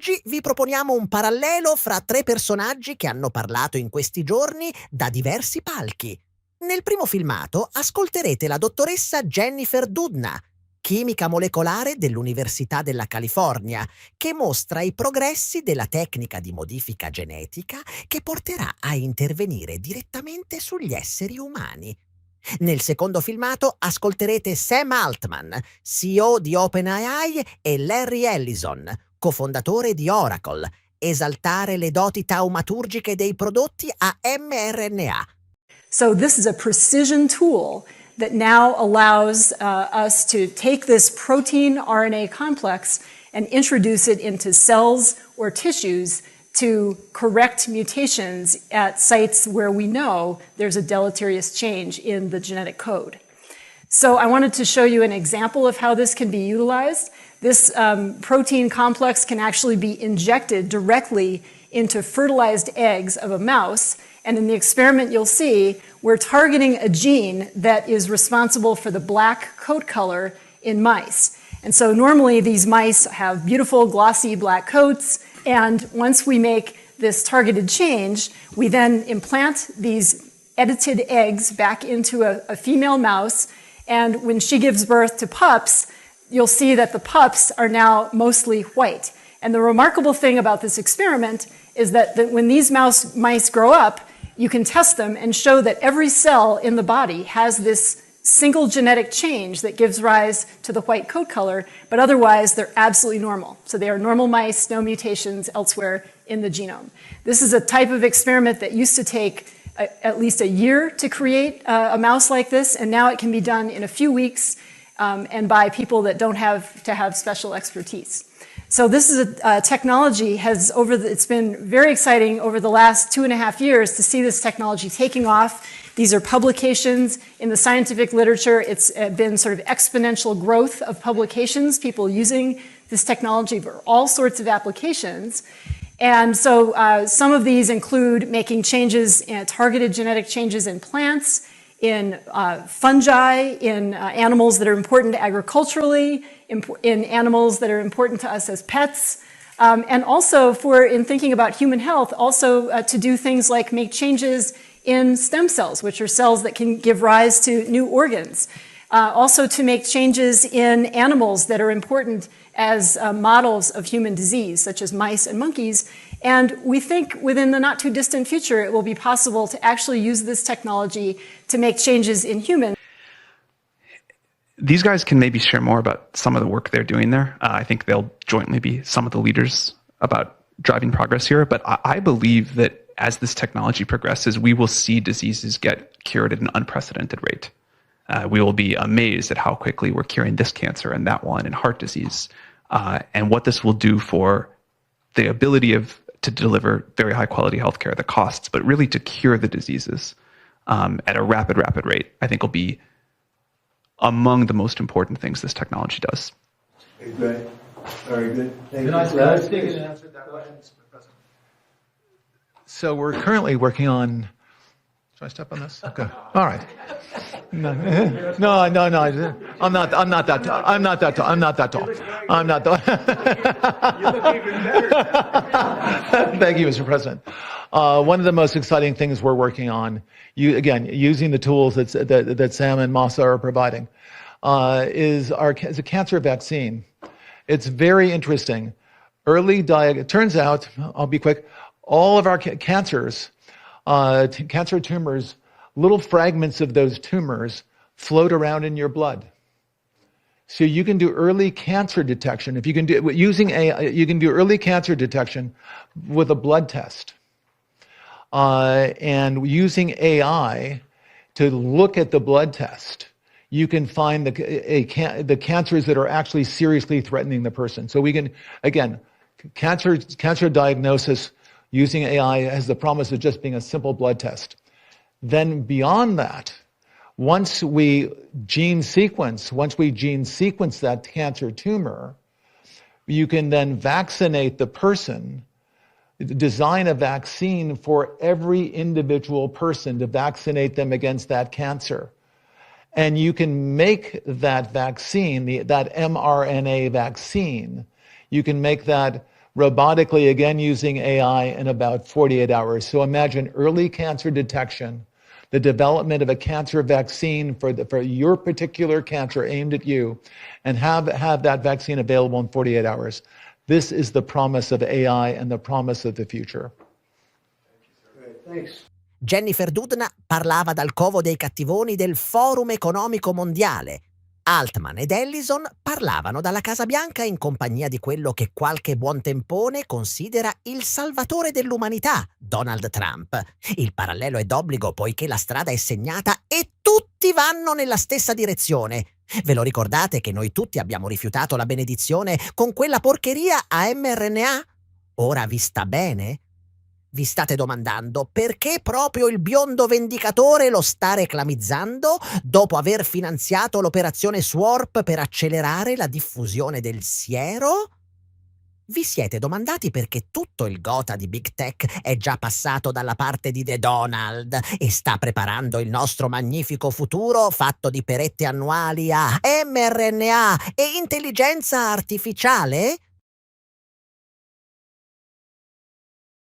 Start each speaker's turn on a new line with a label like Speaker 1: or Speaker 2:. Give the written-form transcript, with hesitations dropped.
Speaker 1: Oggi vi proponiamo un parallelo fra tre personaggi che hanno parlato in questi giorni da diversi palchi. Nel primo filmato ascolterete la dottoressa Jennifer Doudna, chimica molecolare dell'Università della California, che mostra i progressi della tecnica di modifica genetica che porterà a intervenire direttamente sugli esseri umani. Nel secondo filmato ascolterete Sam Altman, CEO di OpenAI, e Larry Ellison, cofondatore di Oracle, esaltare le doti taumaturgiche dei prodotti a mRNA.
Speaker 2: So this is a precision tool that now allows us to take this protein RNA complex and introduce it into cells or tissues to correct mutations at sites where we know there's a deleterious change in the genetic code. So I wanted to show you an example of how this can be utilized. This protein complex can actually be injected directly into fertilized eggs of a mouse. And in the experiment, you'll see we're targeting a gene that is responsible for the black coat color in mice. And so normally these mice have beautiful, glossy black coats. And once we make this targeted change, we then implant these edited eggs back into a female mouse. And when she gives birth to pups, you'll see that the pups are now mostly white. And the remarkable thing about this experiment is that when these mice grow up, you can test them and show that every cell in the body has this single genetic change that gives rise to the white coat color, but otherwise they're absolutely normal. So they are normal mice, no mutations elsewhere in the genome. This is a type of experiment that used to take at least a year to create a mouse like this, and now it can be done in a few weeks and by people that don't have to have special expertise. So this is a technology it's been very exciting over the last 2.5 years to see this technology taking off. These are publications in the scientific literature. It's been sort of exponential growth of publications, people using this technology for all sorts of applications. And so some of these include making changes, targeted genetic changes in plants, in fungi, in animals that are important agriculturally, in animals that are important to us as pets, and also in thinking about human health, also to do things like make changes in stem cells, which are cells that can give rise to new organs. Also to make changes in animals that are important as models of human disease, such as mice and monkeys. And we think within the not too distant future, it will be possible to actually use this technology to make changes in humans.
Speaker 3: These guys can maybe share more about some of the work they're doing there. I think they'll jointly be some of the leaders about driving progress here. But I believe that as this technology progresses, we will see diseases get cured at an unprecedented rate. We will be amazed at how quickly we're curing this cancer and that one and heart disease, and what this will do for the ability to deliver very high quality healthcare, the costs, but really to cure the diseases at a rapid rate, I think will be among the most important things this technology does.
Speaker 4: Okay, great. Very good. Thank
Speaker 5: Can
Speaker 4: you.
Speaker 5: I speak and answer that question, Mr. President?
Speaker 6: So we're currently working on. Should I step on this? Okay. All right. No. I'm not that tall. I'm not that tall.
Speaker 4: You look even better.
Speaker 6: Thank you, Mr. President. One of the most exciting things we're working on, using the tools that Sam and Masa are providing, is a cancer vaccine. It's very interesting. It turns out, I'll be quick, all of our cancers, cancer tumors, little fragments of those tumors float around in your blood. So you can do early cancer detection. If you can do you can do early cancer detection with a blood test. And using AI to look at the blood test, you can find the cancers that are actually seriously threatening the person. So we can, again, cancer diagnosis using AI has the promise of just being a simple blood test. Then beyond that, once we gene sequence that cancer tumor, you can then vaccinate the person, design a vaccine for every individual person to vaccinate them against that cancer. And you can make that vaccine, that mRNA vaccine, you can make that robotically, again using AI, in about 48 hours. So imagine early cancer detection, the development of a cancer vaccine for your particular cancer aimed at you, and have that vaccine available in 48 hours. This is the promise of AI and the promise of the future.
Speaker 4: Thanks.
Speaker 1: Jennifer Doudna parlava dal covo dei cattivoni del Forum Economico Mondiale. Altman ed Ellison parlavano dalla Casa Bianca in compagnia di quello che qualche buontempone considera il salvatore dell'umanità, Donald Trump. Il parallelo è d'obbligo poiché la strada è segnata e tutti vanno nella stessa direzione. Ve lo ricordate che noi tutti abbiamo rifiutato la benedizione con quella porcheria a mRNA? Ora vi sta bene? Vi state domandando perché proprio il biondo vendicatore lo sta reclamizzando dopo aver finanziato l'operazione Swarp per accelerare la diffusione del siero? Vi siete domandati perché tutto il gotha di Big Tech è già passato dalla parte di The Donald e sta preparando il nostro magnifico futuro fatto di perette annuali a mRNA e intelligenza artificiale?